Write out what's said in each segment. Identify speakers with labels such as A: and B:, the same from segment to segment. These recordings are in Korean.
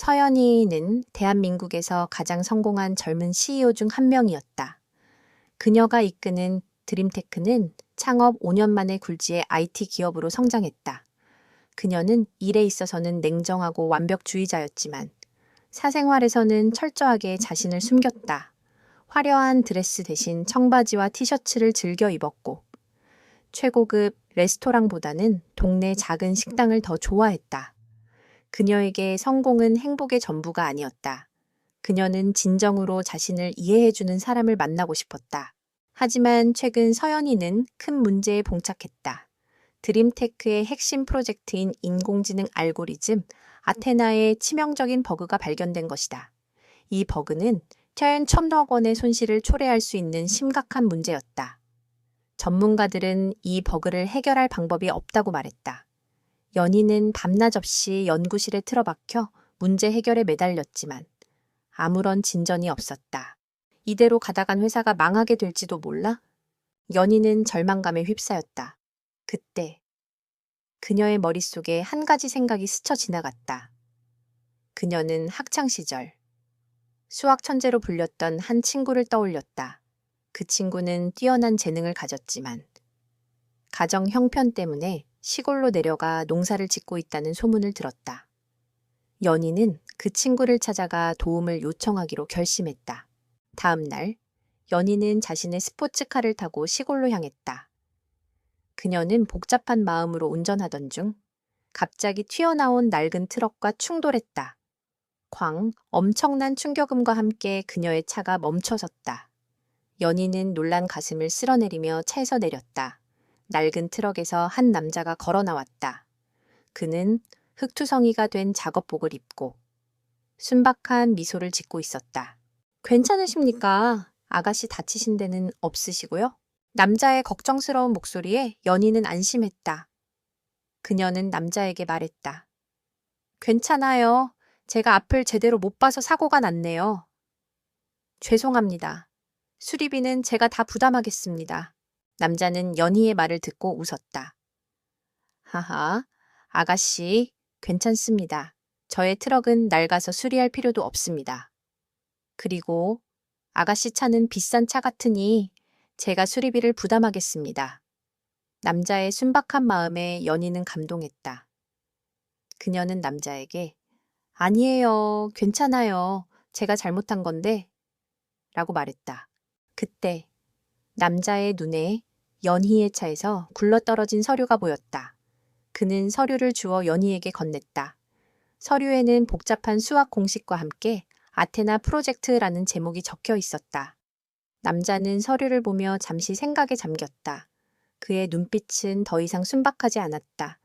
A: 서연이는 대한민국에서 가장 성공한 젊은 CEO 중 한 명이었다. 그녀가 이끄는 드림테크는 창업 5년 만에 굴지의 IT 기업으로 성장했다. 그녀는 일에 있어서는 냉정하고 완벽주의자였지만 사생활에서는 철저하게 자신을 숨겼다. 화려한 드레스 대신 청바지와 티셔츠를 즐겨 입었고 최고급 레스토랑보다는 동네 작은 식당을 더 좋아했다. 그녀에게 성공은 행복의 전부가 아니었다. 그녀는 진정으로 자신을 이해해주는 사람을 만나고 싶었다. 하지만 최근 서연이는 큰 문제에 봉착했다. 드림테크의 핵심 프로젝트인 인공지능 알고리즘 아테나의 치명적인 버그가 발견된 것이다. 이 버그는 1,000억 원의 손실을 초래할 수 있는 심각한 문제였다. 전문가들은 이 버그를 해결할 방법이 없다고 말했다. 연희는 밤낮 없이 연구실에 틀어박혀 문제 해결에 매달렸지만 아무런 진전이 없었다. 이대로 가다간 회사가 망하게 될지도 몰라? 연희는 절망감에 휩싸였다. 그때 그녀의 머릿속에 한 가지 생각이 스쳐 지나갔다. 그녀는 학창시절 수학 천재로 불렸던 한 친구를 떠올렸다. 그 친구는 뛰어난 재능을 가졌지만 가정 형편 때문에 시골로 내려가 농사를 짓고 있다는 소문을 들었다. 연희는 그 친구를 찾아가 도움을 요청하기로 결심했다. 다음 날, 연희는 자신의 스포츠카를 타고 시골로 향했다. 그녀는 복잡한 마음으로 운전하던 중 갑자기 튀어나온 낡은 트럭과 충돌했다. 쾅, 엄청난 충격음과 함께 그녀의 차가 멈춰섰다. 연희는 놀란 가슴을 쓸어내리며 차에서 내렸다. 낡은 트럭에서 한 남자가 걸어 나왔다. 그는 흑투성이가 된 작업복을 입고 순박한 미소를 짓고 있었다. 괜찮으십니까? 아가씨 다치신 데는 없으시고요? 남자의 걱정스러운 목소리에 연희는 안심했다. 그녀는 남자에게 말했다. 괜찮아요. 제가 앞을 제대로 못 봐서 사고가 났네요. 죄송합니다. 수리비는 제가 다 부담하겠습니다. 남자는 연희의 말을 듣고 웃었다. 하하, 아가씨, 괜찮습니다. 저의 트럭은 낡아서 수리할 필요도 없습니다. 그리고 아가씨 차는 비싼 차 같으니 제가 수리비를 부담하겠습니다. 남자의 순박한 마음에 연희는 감동했다. 그녀는 남자에게 아니에요, 괜찮아요. 제가 잘못한 건데 라고 말했다. 그때 남자의 눈에 연희의 차에서 굴러떨어진 서류가 보였다. 그는 서류를 주어 연희에게 건넸다. 서류에는 복잡한 수학 공식과 함께 아테나 프로젝트라는 제목이 적혀 있었다. 남자는 서류를 보며 잠시 생각에 잠겼다. 그의 눈빛은 더 이상 순박하지 않았다.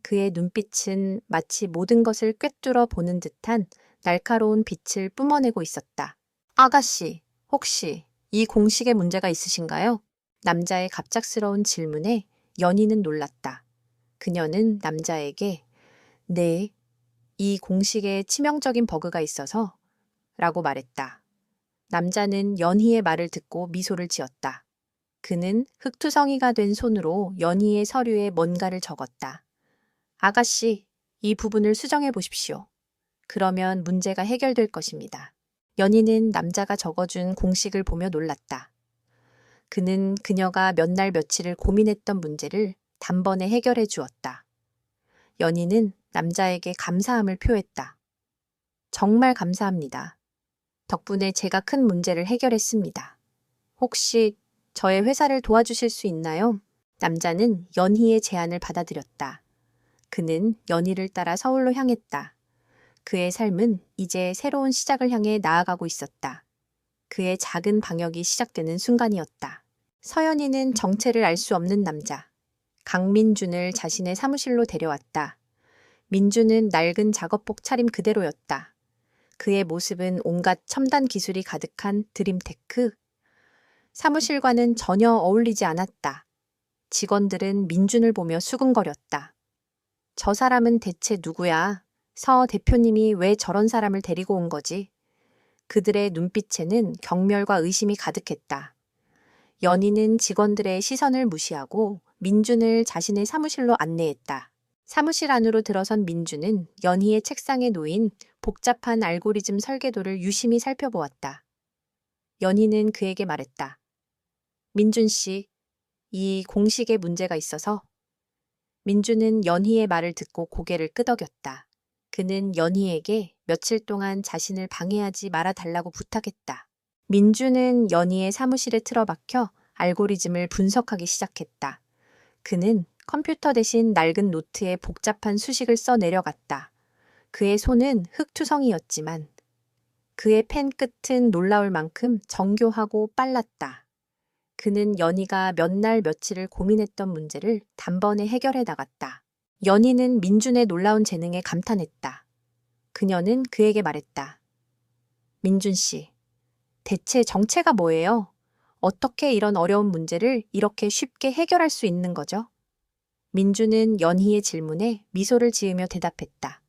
A: 그의 눈빛은 마치 모든 것을 꿰뚫어 보는 듯한 날카로운 빛을 뿜어내고 있었다. 아가씨, 혹시 이 공식에 문제가 있으신가요? 남자의 갑작스러운 질문에 연희는 놀랐다. 그녀는 남자에게 네, 이 공식에 치명적인 버그가 있어서 라고 말했다. 남자는 연희의 말을 듣고 미소를 지었다. 그는 흑투성이가 된 손으로 연희의 서류에 뭔가를 적었다. 아가씨, 이 부분을 수정해 보십시오. 그러면 문제가 해결될 것입니다. 연희는 남자가 적어준 공식을 보며 놀랐다. 그는 그녀가 몇 날 며칠을 고민했던 문제를 단번에 해결해 주었다. 연희는 남자에게 감사함을 표했다. 정말 감사합니다. 덕분에 제가 큰 문제를 해결했습니다. 혹시 저의 회사를 도와주실 수 있나요? 남자는 연희의 제안을 받아들였다. 그는 연희를 따라 서울로 향했다. 그의 삶은 이제 새로운 시작을 향해 나아가고 있었다. 그의 작은 방역이 시작되는 순간이었다. 서연이는 정체를 알 수 없는 남자, 강민준을 자신의 사무실로 데려왔다. 민준은 낡은 작업복 차림 그대로였다. 그의 모습은 온갖 첨단 기술이 가득한 드림테크. 사무실과는 전혀 어울리지 않았다. 직원들은 민준을 보며 수근거렸다. 저 사람은 대체 누구야? 서 대표님이 왜 저런 사람을 데리고 온 거지? 그들의 눈빛에는 경멸과 의심이 가득했다. 연희는 직원들의 시선을 무시하고 민준을 자신의 사무실로 안내했다. 사무실 안으로 들어선 민준은 연희의 책상에 놓인 복잡한 알고리즘 설계도를 유심히 살펴보았다. 연희는 그에게 말했다. 민준 씨, 이 공식에 문제가 있어서. 민준은 연희의 말을 듣고 고개를 끄덕였다. 그는 연희에게 며칠 동안 자신을 방해하지 말아달라고 부탁했다. 민준은 연희의 사무실에 틀어박혀 알고리즘을 분석하기 시작했다. 그는 컴퓨터 대신 낡은 노트에 복잡한 수식을 써 내려갔다. 그의 손은 흙투성이였지만 그의 펜 끝은 놀라울 만큼 정교하고 빨랐다. 그는 연희가 몇 날 며칠을 고민했던 문제를 단번에 해결해 나갔다. 연희는 민준의 놀라운 재능에 감탄했다. 그녀는 그에게 말했다. 민준 씨, 대체 정체가 뭐예요? 어떻게 이런 어려운 문제를 이렇게 쉽게 해결할 수 있는 거죠? 민준은 연희의 질문에 미소를 지으며 대답했다.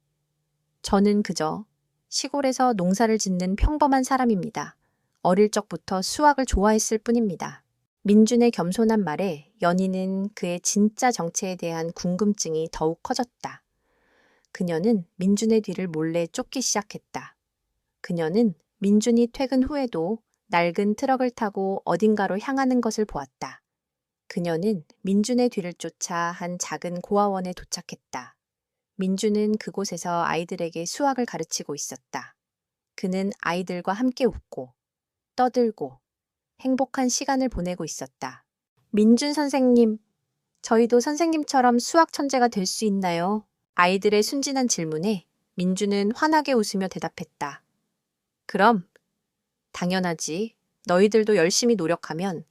A: 저는 그저 시골에서 농사를 짓는 평범한 사람입니다. 어릴 적부터 수학을 좋아했을 뿐입니다. 민준의 겸손한 말에 연희는 그의 진짜 정체에 대한 궁금증이 더욱 커졌다. 그녀는 민준의 뒤를 몰래 쫓기 시작했다. 그녀는 민준이 퇴근 후에도 낡은 트럭을 타고 어딘가로 향하는 것을 보았다. 그녀는 민준의 뒤를 쫓아 한 작은 고아원에 도착했다. 민준은 그곳에서 아이들에게 수학을 가르치고 있었다. 그는 아이들과 함께 웃고 떠들고 행복한 시간을 보내고 있었다. 민준 선생님, 저희도 선생님처럼 수학 천재가 될 수 있나요? 아이들의 순진한 질문에 민준은 환하게 웃으며 대답했다. 그럼, 당연하지. 너희들도 열심히 노력하면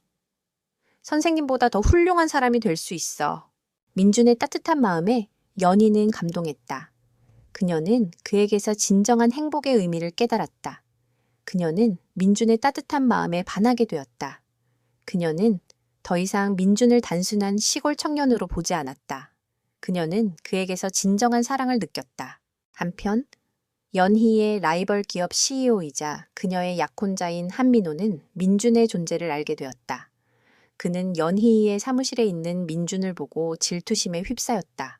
A: 선생님보다 더 훌륭한 사람이 될 수 있어. 민준의 따뜻한 마음에 연희는 감동했다. 그녀는 그에게서 진정한 행복의 의미를 깨달았다. 그녀는 민준의 따뜻한 마음에 반하게 되었다. 그녀는 더 이상 민준을 단순한 시골 청년으로 보지 않았다. 그녀는 그에게서 진정한 사랑을 느꼈다. 한편 연희의 라이벌 기업 CEO이자 그녀의 약혼자인 한민호는 민준의 존재를 알게 되었다. 그는 연희의 사무실에 있는 민준을 보고 질투심에 휩싸였다.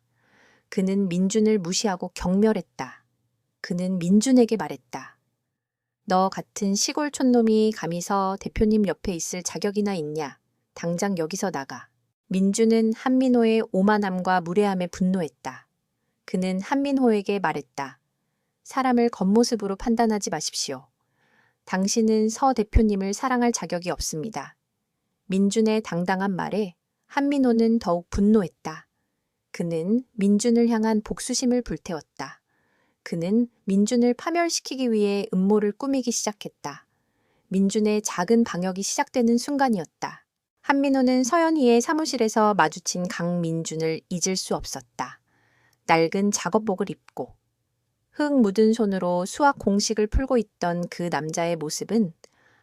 A: 그는 민준을 무시하고 경멸했다. 그는 민준에게 말했다. 너 같은 시골 촌놈이 감히 서 대표님 옆에 있을 자격이나 있냐? 당장 여기서 나가. 민준은 한민호의 오만함과 무례함에 분노했다. 그는 한민호에게 말했다. 사람을 겉모습으로 판단하지 마십시오. 당신은 서 대표님을 사랑할 자격이 없습니다. 민준의 당당한 말에 한민호는 더욱 분노했다. 그는 민준을 향한 복수심을 불태웠다. 그는 민준을 파멸시키기 위해 음모를 꾸미기 시작했다. 민준의 작은 방역이 시작되는 순간이었다. 한민호는 서연희의 사무실에서 마주친 강민준을 잊을 수 없었다. 낡은 작업복을 입고 흙 묻은 손으로 수학 공식을 풀고 있던 그 남자의 모습은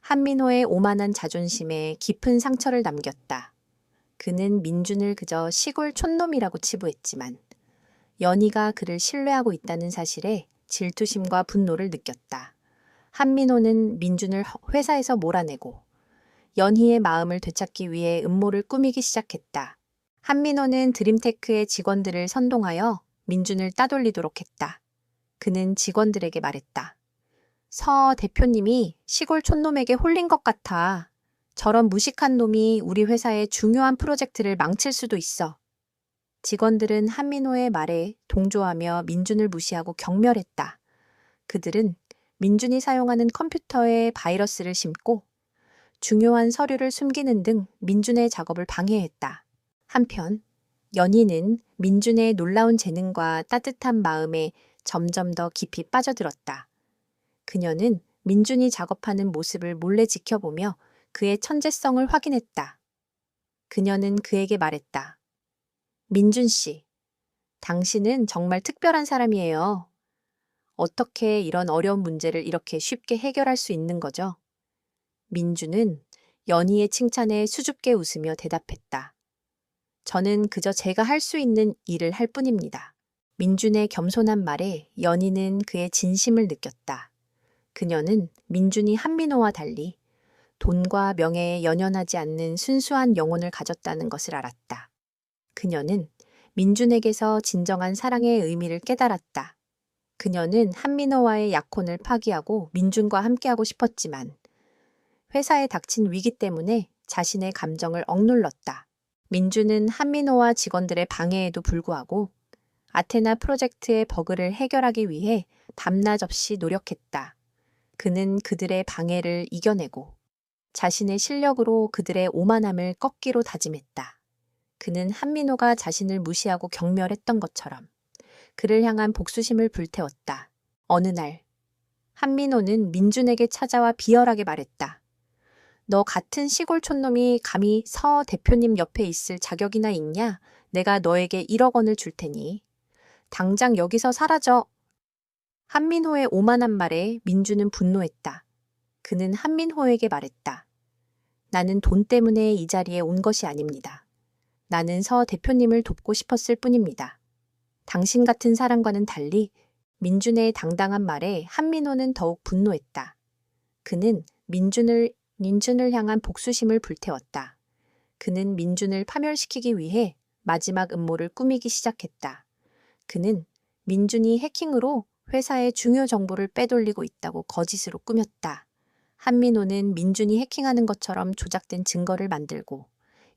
A: 한민호의 오만한 자존심에 깊은 상처를 남겼다. 그는 민준을 그저 시골 촌놈이라고 치부했지만 연희가 그를 신뢰하고 있다는 사실에 질투심과 분노를 느꼈다. 한민호는 민준을 회사에서 몰아내고 연희의 마음을 되찾기 위해 음모를 꾸미기 시작했다. 한민호는 드림테크의 직원들을 선동하여 민준을 따돌리도록 했다. 그는 직원들에게 말했다. 서 대표님이 시골 촌놈에게 홀린 것 같아. 저런 무식한 놈이 우리 회사의 중요한 프로젝트를 망칠 수도 있어. 직원들은 한민호의 말에 동조하며 민준을 무시하고 경멸했다. 그들은 민준이 사용하는 컴퓨터에 바이러스를 심고 중요한 서류를 숨기는 등 민준의 작업을 방해했다. 한편 연희는 민준의 놀라운 재능과 따뜻한 마음에 점점 더 깊이 빠져들었다. 그녀는 민준이 작업하는 모습을 몰래 지켜보며 그의 천재성을 확인했다. 그녀는 그에게 말했다. 민준 씨, 당신은 정말 특별한 사람이에요. 어떻게 이런 어려운 문제를 이렇게 쉽게 해결할 수 있는 거죠? 민준은 연희의 칭찬에 수줍게 웃으며 대답했다. 저는 그저 제가 할 수 있는 일을 할 뿐입니다. 민준의 겸손한 말에 연희는 그의 진심을 느꼈다. 그녀는 민준이 한민호와 달리 돈과 명예에 연연하지 않는 순수한 영혼을 가졌다는 것을 알았다. 그녀는 민준에게서 진정한 사랑의 의미를 깨달았다. 그녀는 한민호와의 약혼을 파기하고 민준과 함께하고 싶었지만 회사에 닥친 위기 때문에 자신의 감정을 억눌렀다. 민준은 한민호와 직원들의 방해에도 불구하고 아테나 프로젝트의 버그를 해결하기 위해 밤낮 없이 노력했다. 그는 그들의 방해를 이겨내고 자신의 실력으로 그들의 오만함을 꺾기로 다짐했다. 그는 한민호가 자신을 무시하고 경멸했던 것처럼 그를 향한 복수심을 불태웠다. 어느 날 한민호는 민준에게 찾아와 비열하게 말했다. 너 같은 시골 촌놈이 감히 서 대표님 옆에 있을 자격이나 있냐? 내가 너에게 1억 원을 줄 테니 당장 여기서 사라져. 한민호의 오만한 말에 민준은 분노했다. 그는 한민호에게 말했다. 나는 돈 때문에 이 자리에 온 것이 아닙니다. 나는 서 대표님을 돕고 싶었을 뿐입니다. 당신 같은 사람과는 달리 민준의 당당한 말에 한민호는 더욱 분노했다. 그는 민준을 향한 복수심을 불태웠다. 그는 민준을 파멸시키기 위해 마지막 음모를 꾸미기 시작했다. 그는 민준이 해킹으로 회사의 중요 정보를 빼돌리고 있다고 거짓으로 꾸몄다. 한민호는 민준이 해킹하는 것처럼 조작된 증거를 만들고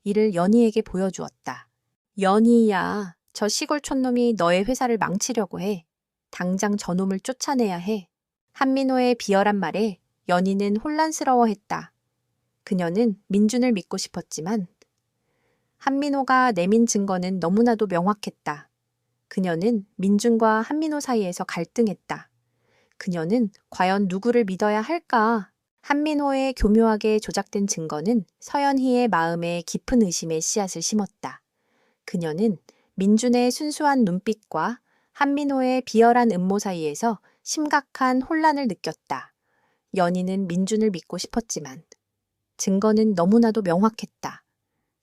A: 이를 연희에게 보여주었다. 연희야, 저 시골 촌놈이 너의 회사를 망치려고 해. 당장 저놈을 쫓아내야 해. 한민호의 비열한 말에 연희는 혼란스러워했다. 그녀는 민준을 믿고 싶었지만 한민호가 내민 증거는 너무나도 명확했다. 그녀는 민준과 한민호 사이에서 갈등했다. 그녀는 과연 누구를 믿어야 할까? 한민호의 교묘하게 조작된 증거는 서연희의 마음에 깊은 의심의 씨앗을 심었다. 그녀는 민준의 순수한 눈빛과 한민호의 비열한 음모 사이에서 심각한 혼란을 느꼈다. 연희는 민준을 믿고 싶었지만 증거는 너무나도 명확했다.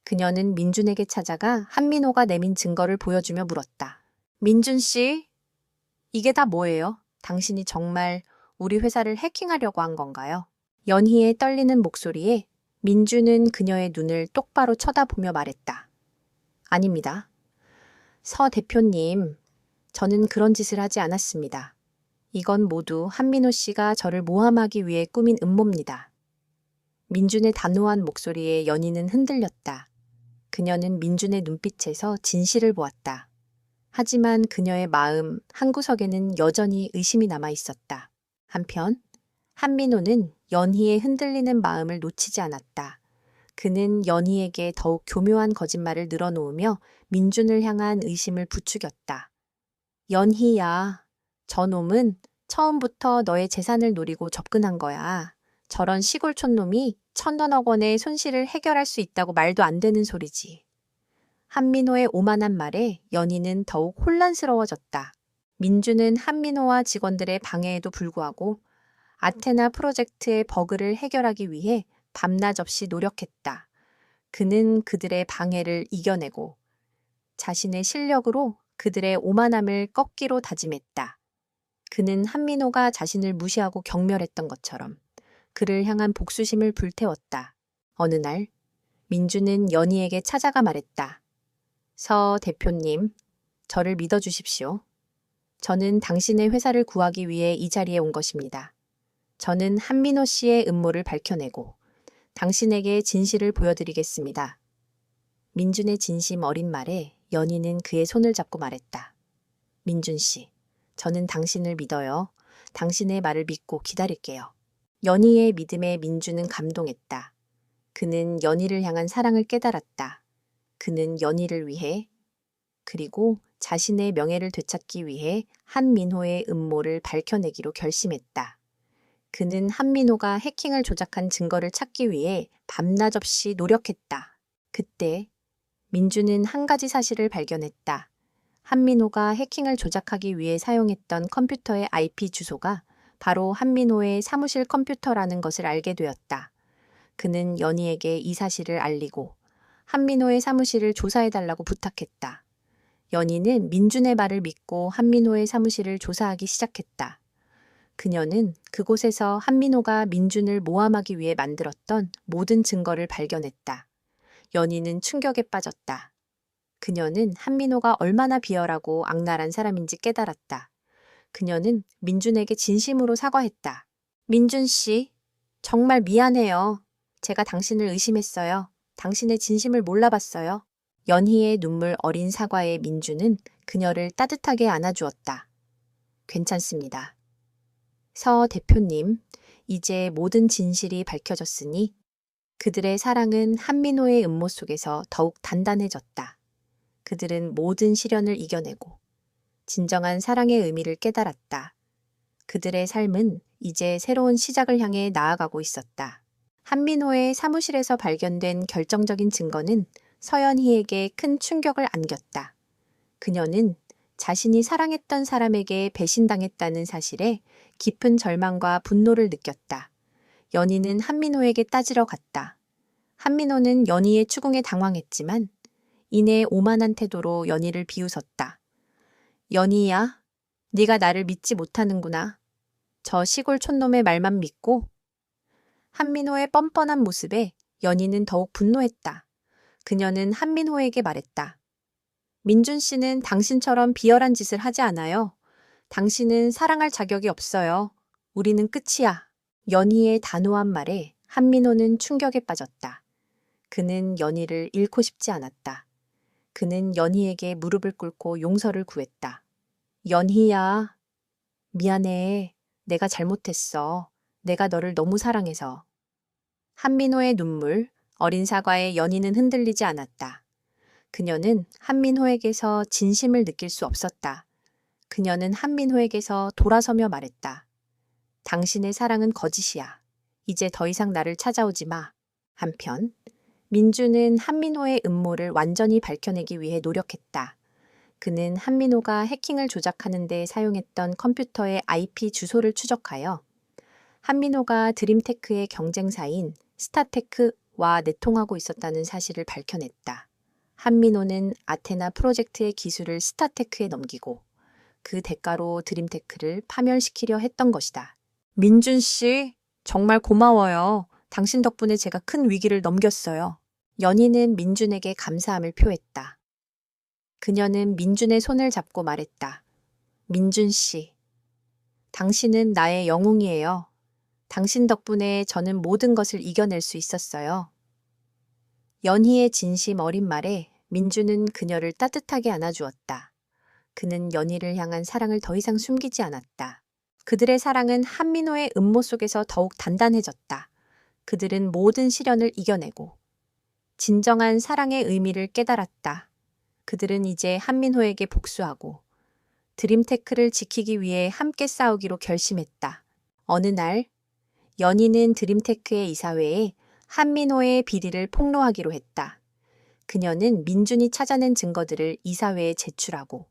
A: 그녀는 민준에게 찾아가 한민호가 내민 증거를 보여주며 물었다. 민준 씨, 이게 다 뭐예요? 당신이 정말 우리 회사를 해킹하려고 한 건가요? 연희의 떨리는 목소리에 민준은 그녀의 눈을 똑바로 쳐다보며 말했다. 아닙니다. 서 대표님, 저는 그런 짓을 하지 않았습니다. 이건 모두 한민호 씨가 저를 모함하기 위해 꾸민 음모입니다. 민준의 단호한 목소리에 연희는 흔들렸다. 그녀는 민준의 눈빛에서 진실을 보았다. 하지만 그녀의 마음 한구석에는 여전히 의심이 남아 있었다. 한편 한민호는 연희의 흔들리는 마음을 놓치지 않았다. 그는 연희에게 더욱 교묘한 거짓말을 늘어놓으며 민준을 향한 의심을 부추겼다. 연희야, 저놈은 처음부터 너의 재산을 노리고 접근한 거야. 저런 시골 촌놈이 1,000억 원의 손실을 해결할 수 있다고 말도 안 되는 소리지. 한민호의 오만한 말에 연희는 더욱 혼란스러워졌다. 민준은 한민호와 직원들의 방해에도 불구하고 아테나 프로젝트의 버그를 해결하기 위해 밤낮 없이 노력했다. 그는 그들의 방해를 이겨내고 자신의 실력으로 그들의 오만함을 꺾기로 다짐했다. 그는 한민호가 자신을 무시하고 경멸했던 것처럼 그를 향한 복수심을 불태웠다. 어느 날 민준은 연희에게 찾아가 말했다. 서 대표님, 저를 믿어주십시오. 저는 당신의 회사를 구하기 위해 이 자리에 온 것입니다. 저는 한민호 씨의 음모를 밝혀내고 당신에게 진실을 보여드리겠습니다. 민준의 진심 어린 말에 연희는 그의 손을 잡고 말했다. 민준 씨, 저는 당신을 믿어요. 당신의 말을 믿고 기다릴게요. 연희의 믿음에 민준은 감동했다. 그는 연희를 향한 사랑을 깨달았다. 그는 연희를 위해 그리고 자신의 명예를 되찾기 위해 한민호의 음모를 밝혀내기로 결심했다. 그는 한민호가 해킹을 조작한 증거를 찾기 위해 밤낮 없이 노력했다. 그때 민준은 한 가지 사실을 발견했다. 한민호가 해킹을 조작하기 위해 사용했던 컴퓨터의 IP 주소가 바로 한민호의 사무실 컴퓨터라는 것을 알게 되었다. 그는 연희에게 이 사실을 알리고 한민호의 사무실을 조사해달라고 부탁했다. 연희는 민준의 말을 믿고 한민호의 사무실을 조사하기 시작했다. 그녀는 그곳에서 한민호가 민준을 모함하기 위해 만들었던 모든 증거를 발견했다. 연희는 충격에 빠졌다. 그녀는 한민호가 얼마나 비열하고 악랄한 사람인지 깨달았다. 그녀는 민준에게 진심으로 사과했다. 민준 씨, 정말 미안해요. 제가 당신을 의심했어요. 당신의 진심을 몰라봤어요. 연희의 눈물 어린 사과에 민준은 그녀를 따뜻하게 안아주었다. 괜찮습니다. 서 대표님, 이제 모든 진실이 밝혀졌으니 그들의 사랑은 한민호의 음모 속에서 더욱 단단해졌다. 그들은 모든 시련을 이겨내고 진정한 사랑의 의미를 깨달았다. 그들의 삶은 이제 새로운 시작을 향해 나아가고 있었다. 한민호의 사무실에서 발견된 결정적인 증거는 서연희에게 큰 충격을 안겼다. 그녀는 자신이 사랑했던 사람에게 배신당했다는 사실에 깊은 절망과 분노를 느꼈다. 연희는 한민호에게 따지러 갔다. 한민호는 연희의 추궁에 당황했지만 이내 오만한 태도로 연희를 비웃었다. 연희야, 네가 나를 믿지 못하는구나. 저 시골 촌놈의 말만 믿고. 한민호의 뻔뻔한 모습에 연희는 더욱 분노했다. 그녀는 한민호에게 말했다. 민준 씨는 당신처럼 비열한 짓을 하지 않아요. 당신은 사랑할 자격이 없어요. 우리는 끝이야. 연희의 단호한 말에 한민호는 충격에 빠졌다. 그는 연희를 잃고 싶지 않았다. 그는 연희에게 무릎을 꿇고 용서를 구했다. 연희야, 미안해. 내가 잘못했어. 내가 너를 너무 사랑해서. 한민호의 눈물, 어린 사과에 연희는 흔들리지 않았다. 그녀는 한민호에게서 진심을 느낄 수 없었다. 그녀는 한민호에게서 돌아서며 말했다. 당신의 사랑은 거짓이야. 이제 더 이상 나를 찾아오지 마. 한편 민주는 한민호의 음모를 완전히 밝혀내기 위해 노력했다. 그는 한민호가 해킹을 조작하는 데 사용했던 컴퓨터의 IP 주소를 추적하여 한민호가 드림테크의 경쟁사인 스타테크와 내통하고 있었다는 사실을 밝혀냈다. 한민호는 아테나 프로젝트의 기술을 스타테크에 넘기고 그 대가로 드림테크를 파멸시키려 했던 것이다. 민준 씨, 정말 고마워요. 당신 덕분에 제가 큰 위기를 넘겼어요. 연희는 민준에게 감사함을 표했다. 그녀는 민준의 손을 잡고 말했다. 민준 씨, 당신은 나의 영웅이에요. 당신 덕분에 저는 모든 것을 이겨낼 수 있었어요. 연희의 진심 어린 말에 민준은 그녀를 따뜻하게 안아주었다. 그는 연희를 향한 사랑을 더 이상 숨기지 않았다. 그들의 사랑은 한민호의 음모 속에서 더욱 단단해졌다. 그들은 모든 시련을 이겨내고 진정한 사랑의 의미를 깨달았다. 그들은 이제 한민호에게 복수하고 드림테크를 지키기 위해 함께 싸우기로 결심했다. 어느 날 연희는 드림테크의 이사회에 한민호의 비리를 폭로하기로 했다. 그녀는 민준이 찾아낸 증거들을 이사회에 제출하고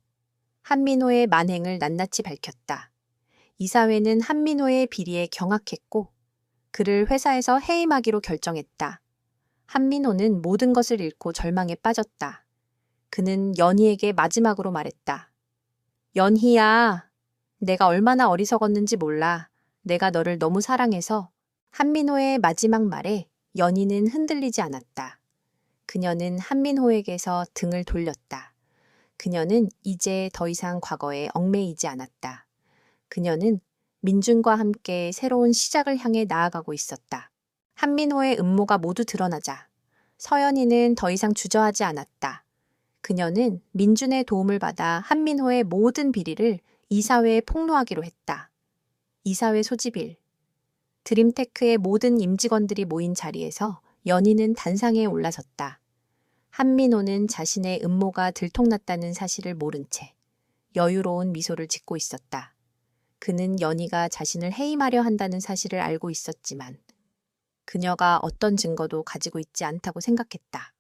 A: 한민호의 만행을 낱낱이 밝혔다. 이사회는 한민호의 비리에 경악했고 그를 회사에서 해임하기로 결정했다. 한민호는 모든 것을 잃고 절망에 빠졌다. 그는 연희에게 마지막으로 말했다. 연희야, 내가 얼마나 어리석었는지 몰라. 내가 너를 너무 사랑해서. 한민호의 마지막 말에 연희는 흔들리지 않았다. 그녀는 한민호에게서 등을 돌렸다. 그녀는 이제 더 이상 과거에 얽매이지 않았다. 그녀는 민준과 함께 새로운 시작을 향해 나아가고 있었다. 한민호의 음모가 모두 드러나자 서연희는 더 이상 주저하지 않았다. 그녀는 민준의 도움을 받아 한민호의 모든 비리를 이사회에 폭로하기로 했다. 이사회 소집일. 드림테크의 모든 임직원들이 모인 자리에서 연희는 단상에 올라섰다. 한민호는 자신의 음모가 들통났다는 사실을 모른 채 여유로운 미소를 짓고 있었다. 그는 연희가 자신을 해임하려 한다는 사실을 알고 있었지만 그녀가 어떤 증거도 가지고 있지 않다고 생각했다.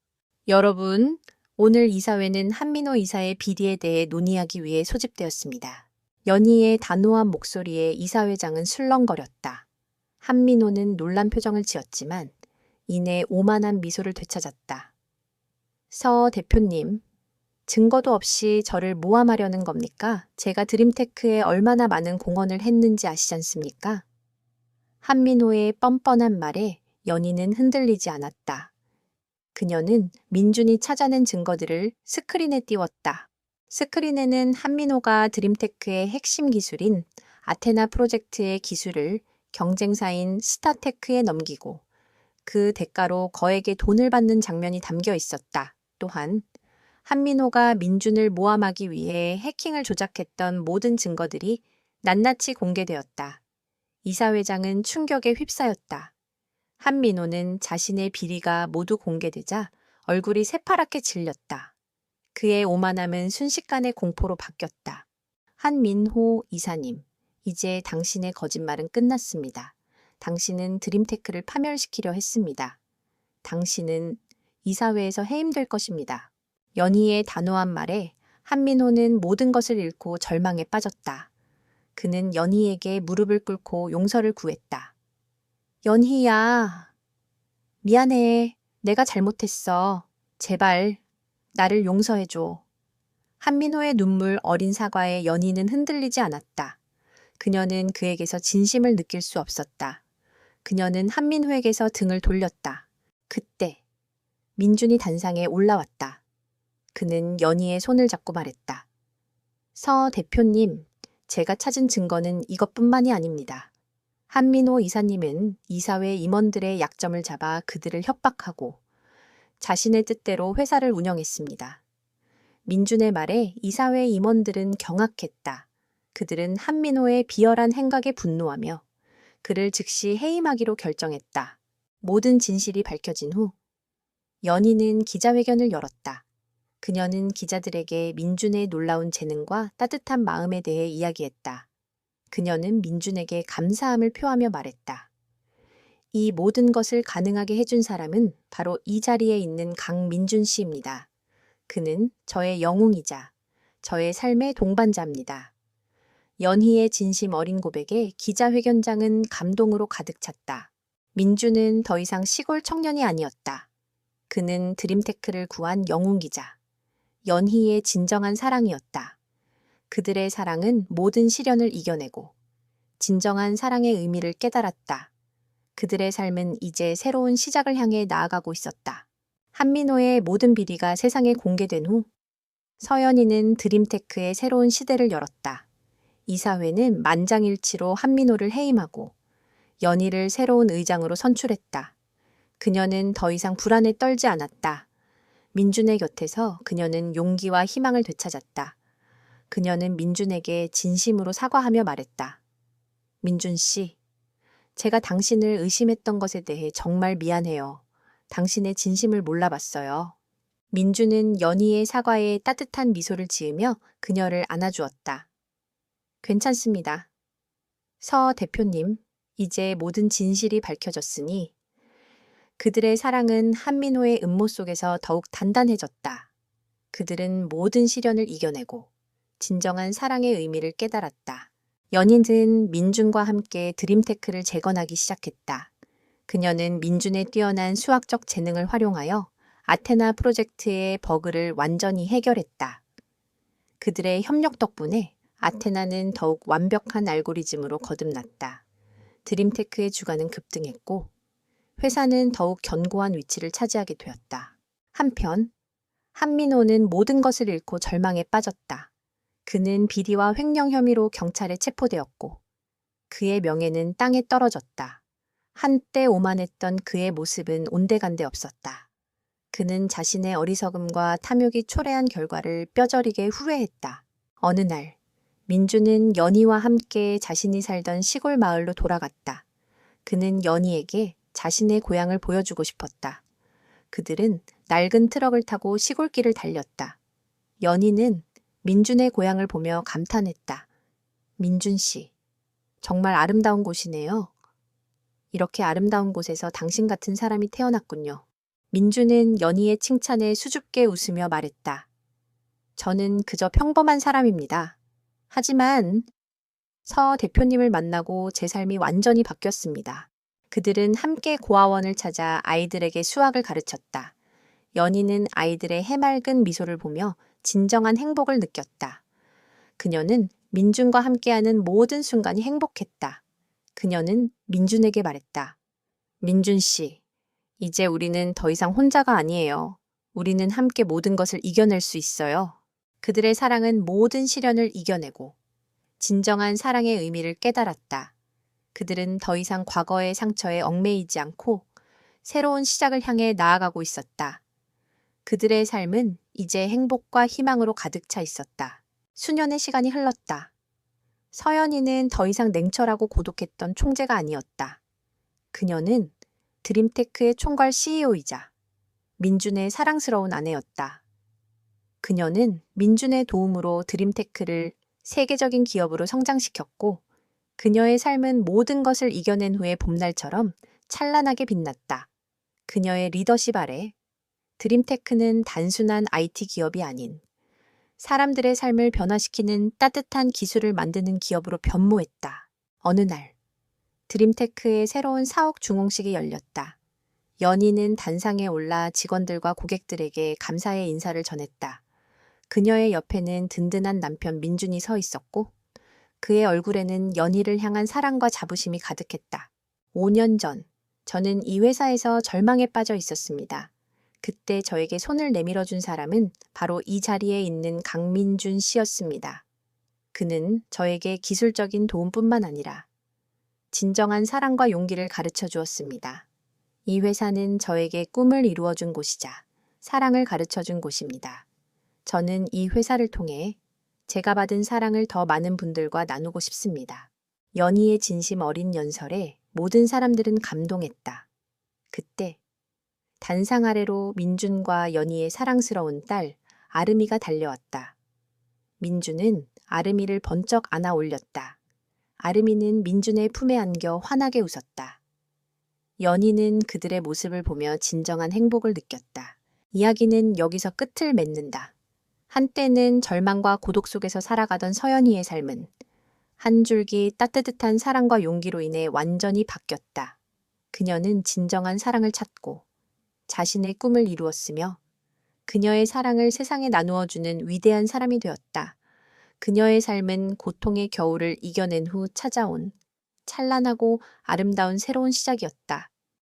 A: 여러분, 오늘 이사회는 한민호 이사의 비리에 대해 논의하기 위해 소집되었습니다. 연희의 단호한 목소리에 이사회장은 술렁거렸다. 한민호는 놀란 표정을 지었지만 이내 오만한 미소를 되찾았다. 서 대표님, 증거도 없이 저를 모함하려는 겁니까? 제가 드림테크에 얼마나 많은 공헌을 했는지 아시지 않습니까? 한민호의 뻔뻔한 말에 연희는 흔들리지 않았다. 그녀는 민준이 찾아낸 증거들을 스크린에 띄웠다. 스크린에는 한민호가 드림테크의 핵심 기술인 아테나 프로젝트의 기술을 경쟁사인 스타테크에 넘기고 그 대가로 거액의 돈을 받는 장면이 담겨 있었다. 또한 한민호가 민준을 모함하기 위해 해킹을 조작했던 모든 증거들이 낱낱이 공개되었다. 이사회장은 충격에 휩싸였다. 한민호는 자신의 비리가 모두 공개되자 얼굴이 새파랗게 질렸다. 그의 오만함은 순식간에 공포로 바뀌었다. 한민호 이사님, 이제 당신의 거짓말은 끝났습니다. 당신은 드림테크를 파멸시키려 했습니다. 당신은 이사회에서 해임될 것입니다. 연희의 단호한 말에 한민호는 모든 것을 잃고 절망에 빠졌다. 그는 연희에게 무릎을 꿇고 용서를 구했다. 연희야, 미안해. 내가 잘못했어. 제발 나를 용서해줘. 한민호의 눈물 어린 사과에 연희는 흔들리지 않았다. 그녀는 그에게서 진심을 느낄 수 없었다. 그녀는 한민호에게서 등을 돌렸다. 그때 민준이 단상에 올라왔다. 그는 연희의 손을 잡고 말했다. 서 대표님, 제가 찾은 증거는 이것뿐만이 아닙니다. 한민호 이사님은 이사회 임원들의 약점을 잡아 그들을 협박하고 자신의 뜻대로 회사를 운영했습니다. 민준의 말에 이사회 임원들은 경악했다. 그들은 한민호의 비열한 행각에 분노하며 그를 즉시 해임하기로 결정했다. 모든 진실이 밝혀진 후 연희는 기자회견을 열었다. 그녀는 기자들에게 민준의 놀라운 재능과 따뜻한 마음에 대해 이야기했다. 그녀는 민준에게 감사함을 표하며 말했다. 이 모든 것을 가능하게 해준 사람은 바로 이 자리에 있는 강민준 씨입니다. 그는 저의 영웅이자 저의 삶의 동반자입니다. 연희의 진심 어린 고백에 기자회견장은 감동으로 가득 찼다. 민준은 더 이상 시골 청년이 아니었다. 그는 드림테크를 구한 영웅기자. 연희의 진정한 사랑이었다. 그들의 사랑은 모든 시련을 이겨내고 진정한 사랑의 의미를 깨달았다. 그들의 삶은 이제 새로운 시작을 향해 나아가고 있었다. 한민호의 모든 비리가 세상에 공개된 후 서연이는 드림테크의 새로운 시대를 열었다. 이사회는 만장일치로 한민호를 해임하고 연희를 새로운 의장으로 선출했다. 그녀는 더 이상 불안에 떨지 않았다. 민준의 곁에서 그녀는 용기와 희망을 되찾았다. 그녀는 민준에게 진심으로 사과하며 말했다. 민준 씨, 제가 당신을 의심했던 것에 대해 정말 미안해요. 당신의 진심을 몰라봤어요. 민준은 연희의 사과에 따뜻한 미소를 지으며 그녀를 안아주었다. 괜찮습니다. 서 대표님, 이제 모든 진실이 밝혀졌으니 그들의 사랑은 한민호의 음모 속에서 더욱 단단해졌다. 그들은 모든 시련을 이겨내고 진정한 사랑의 의미를 깨달았다. 연희는 민준과 함께 드림테크를 재건하기 시작했다. 그녀는 민준의 뛰어난 수학적 재능을 활용하여 아테나 프로젝트의 버그를 완전히 해결했다. 그들의 협력 덕분에 아테나는 더욱 완벽한 알고리즘으로 거듭났다. 드림테크의 주가는 급등했고 회사는 더욱 견고한 위치를 차지하게 되었다. 한편 한민호는 모든 것을 잃고 절망에 빠졌다. 그는 비리와 횡령 혐의로 경찰에 체포되었고 그의 명예는 땅에 떨어졌다. 한때 오만했던 그의 모습은 온데간데 없었다. 그는 자신의 어리석음과 탐욕이 초래한 결과를 뼈저리게 후회했다. 어느 날 민주는 연희와 함께 자신이 살던 시골 마을로 돌아갔다. 그는 연희에게 자신의 고향을 보여주고 싶었다. 그들은 낡은 트럭을 타고 시골길을 달렸다. 연희는 민준의 고향을 보며 감탄했다. 민준 씨, 정말 아름다운 곳이네요. 이렇게 아름다운 곳에서 당신 같은 사람이 태어났군요. 민준은 연희의 칭찬에 수줍게 웃으며 말했다. 저는 그저 평범한 사람입니다. 하지만 서 대표님을 만나고 제 삶이 완전히 바뀌었습니다. 그들은 함께 고아원을 찾아 아이들에게 수학을 가르쳤다. 연희는 아이들의 해맑은 미소를 보며 진정한 행복을 느꼈다. 그녀는 민준과 함께하는 모든 순간이 행복했다. 그녀는 민준에게 말했다. 민준 씨, 이제 우리는 더 이상 혼자가 아니에요. 우리는 함께 모든 것을 이겨낼 수 있어요. 그들의 사랑은 모든 시련을 이겨내고 진정한 사랑의 의미를 깨달았다. 그들은 더 이상 과거의 상처에 얽매이지 않고 새로운 시작을 향해 나아가고 있었다. 그들의 삶은 이제 행복과 희망으로 가득 차 있었다. 수년의 시간이 흘렀다. 서연이는 더 이상 냉철하고 고독했던 총재가 아니었다. 그녀는 드림테크의 총괄 CEO이자 민준의 사랑스러운 아내였다. 그녀는 민준의 도움으로 드림테크를 세계적인 기업으로 성장시켰고 그녀의 삶은 모든 것을 이겨낸 후의 봄날처럼 찬란하게 빛났다. 그녀의 리더십 아래 드림테크는 단순한 IT 기업이 아닌 사람들의 삶을 변화시키는 따뜻한 기술을 만드는 기업으로 변모했다. 어느 날 드림테크의 새로운 사옥 중공식이 열렸다. 연희는 단상에 올라 직원들과 고객들에게 감사의 인사를 전했다. 그녀의 옆에는 든든한 남편 민준이 서 있었고 그의 얼굴에는 연희를 향한 사랑과 자부심이 가득했다. 5년 전, 저는 이 회사에서 절망에 빠져 있었습니다. 그때 저에게 손을 내밀어 준 사람은 바로 이 자리에 있는 강민준 씨였습니다. 그는 저에게 기술적인 도움뿐만 아니라 진정한 사랑과 용기를 가르쳐 주었습니다. 이 회사는 저에게 꿈을 이루어 준 곳이자 사랑을 가르쳐 준 곳입니다. 저는 이 회사를 통해 제가 받은 사랑을 더 많은 분들과 나누고 싶습니다. 연희의 진심 어린 연설에 모든 사람들은 감동했다. 그때 단상 아래로 민준과 연희의 사랑스러운 딸 아름이가 달려왔다. 민준은 아름이를 번쩍 안아 올렸다. 아름이는 민준의 품에 안겨 환하게 웃었다. 연희는 그들의 모습을 보며 진정한 행복을 느꼈다. 이야기는 여기서 끝을 맺는다. 한때는 절망과 고독 속에서 살아가던 서연이의 삶은 한 줄기 따뜻한 사랑과 용기로 인해 완전히 바뀌었다. 그녀는 진정한 사랑을 찾고 자신의 꿈을 이루었으며 그녀의 사랑을 세상에 나누어주는 위대한 사람이 되었다. 그녀의 삶은 고통의 겨울을 이겨낸 후 찾아온 찬란하고 아름다운 새로운 시작이었다.